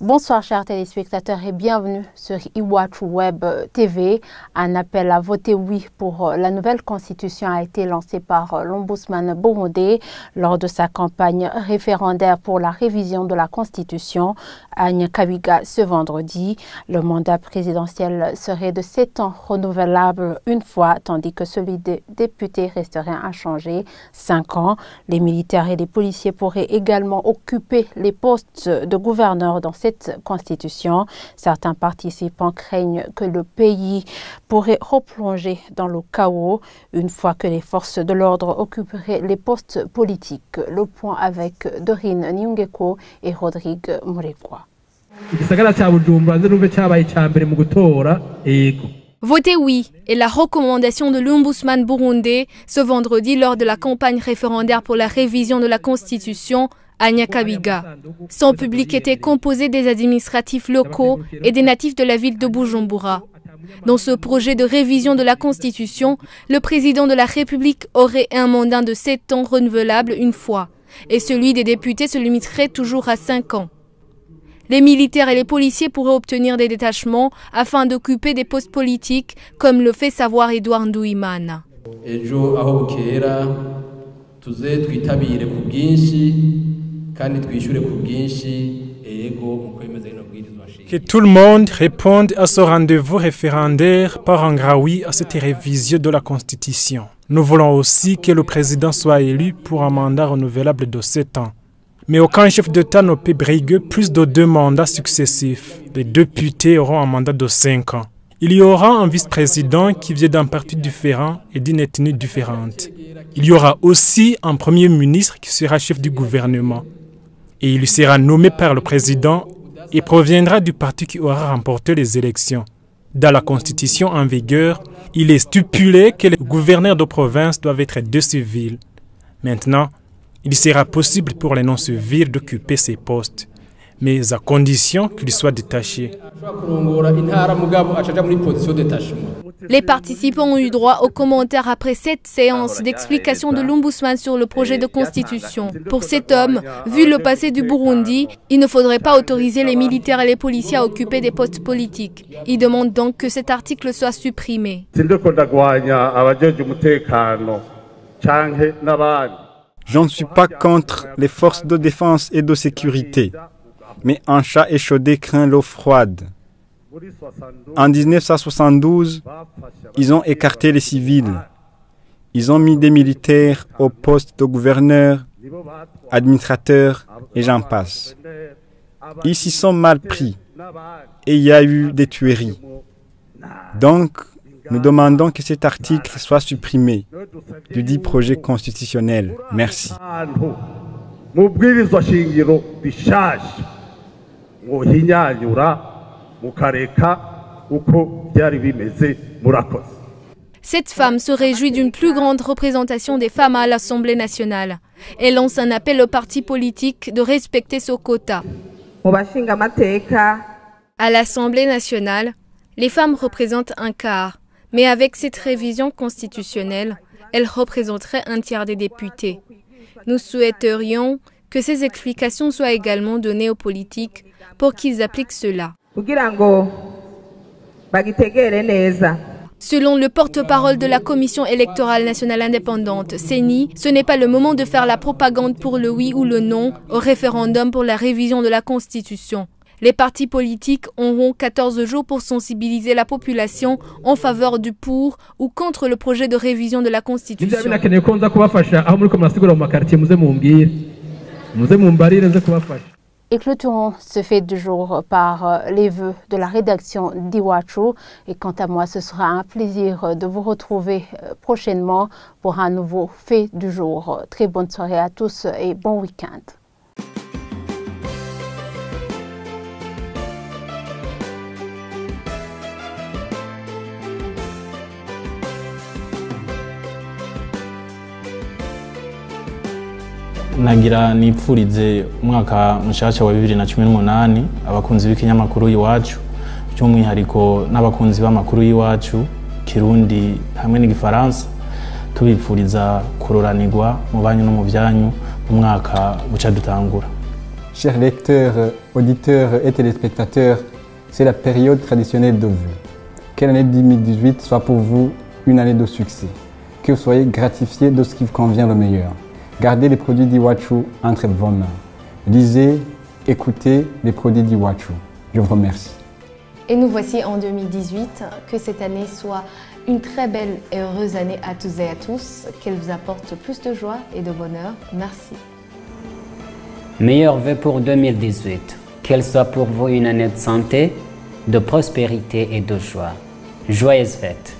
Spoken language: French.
Bonsoir chers téléspectateurs et bienvenue sur Iwachu Web TV. Un appel à voter oui pour la nouvelle constitution a été lancé par l'ombudsman burundais lors de sa campagne référendaire pour la révision de la constitution à Nyakabiga ce vendredi. Le mandat présidentiel serait de 7 ans renouvelable une fois, tandis que celui des députés resterait inchangé 5 ans. Les militaires et les policiers pourraient également occuper les postes de gouverneur dans cette constitution. Certains participants craignent que le pays pourrait replonger dans le chaos une fois que les forces de l'ordre occuperaient les postes politiques. Le point avec Dorine Nyungeko et Rodrigue Murekwa. Votez oui est la recommandation de l'ombudsman burundais ce vendredi lors de la campagne référendaire pour la révision de la Constitution à Nyakabiga. Son public était composé des administratifs locaux et des natifs de la ville de Bujumbura. Dans ce projet de révision de la Constitution, le président de la République aurait un mandat de 7 ans renouvelable une fois, et celui des députés se limiterait toujours à 5 ans. Les militaires et les policiers pourraient obtenir des détachements afin d'occuper des postes politiques, comme le fait savoir Edouard Nduimana. Que tout le monde réponde à ce rendez-vous référendaire par un grand oui à cette révision de la Constitution. Nous voulons aussi que le président soit élu pour un mandat renouvelable de 7 ans. Mais aucun chef d'État ne peut briguer plus de 2 mandats successifs. Les députés auront un mandat de 5 ans. Il y aura un vice-président qui vient d'un parti différent et d'une ethnie différente. Il y aura aussi un premier ministre qui sera chef du gouvernement. Et il sera nommé par le président et proviendra du parti qui aura remporté les élections. Dans la constitution en vigueur, il est stipulé que les gouverneurs de province doivent être 2 civils. Maintenant, il sera possible pour les non-civils d'occuper ces postes, mais à condition qu'ils soient détachés. Les participants ont eu droit aux commentaires après cette séance d'explication de l'ombudsman sur le projet de constitution. Pour cet homme, vu le passé du Burundi, il ne faudrait pas autoriser les militaires et les policiers à occuper des postes politiques. Il demande donc que cet article soit supprimé. Je ne suis pas contre les forces de défense et de sécurité, mais un chat échaudé craint l'eau froide. En 1972, ils ont écarté les civils. Ils ont mis des militaires au poste de gouverneur, administrateur et j'en passe. Ils s'y sont mal pris et il y a eu des tueries. Donc, nous demandons que cet article soit supprimé du dit projet constitutionnel. Merci. Cette femme se réjouit d'une plus grande représentation des femmes à l'Assemblée nationale. Elle lance un appel aux partis politiques de respecter ce quota. À l'Assemblée nationale, les femmes représentent un quart. Mais avec cette révision constitutionnelle, elles représenteraient un tiers des députés. Nous souhaiterions que ces explications soient également données aux politiques pour qu'ils appliquent cela. Selon le porte-parole de la Commission électorale nationale indépendante, CENI, ce n'est pas le moment de faire la propagande pour le oui ou le non au référendum pour la révision de la Constitution. Les partis politiques auront 14 jours pour sensibiliser la population en faveur du pour ou contre le projet de révision de la Constitution. Et clôturons ce fait du jour par les vœux de la rédaction d'Iwachu. Et quant à moi, ce sera un plaisir de vous retrouver prochainement pour un nouveau fait du jour. Très bonne soirée à tous et bon week-end. nagira nipfurize umwaka mushasha wa 2018 abakunzi b'ikinyamakuru Iwacu by'umwihariko n'abakunzi b'amakuru y'Iwacu Kirundi hamwe n'igifaransa tubipfuriza kuroranirwa mu banyu no mu byanyu mu mwaka buca dutangura. Chers lecteurs, auditeurs et téléspectateurs, c'est la période traditionnelle de vœux. Que l'année 2018 soit pour vous une année de succès. Que vous soyez gratifiés de ce qui vous convient le meilleur. Gardez les produits d'Iwachu entre vos mains. Lisez, écoutez les produits d'Iwachu. Je vous remercie. Et nous voici en 2018. Que cette année soit une très belle et heureuse année à tous et à tous. Qu'elle vous apporte plus de joie et de bonheur. Merci. Meilleurs vœux pour 2018. Qu'elle soit pour vous une année de santé, de prospérité et de joie. Joyeuses fêtes!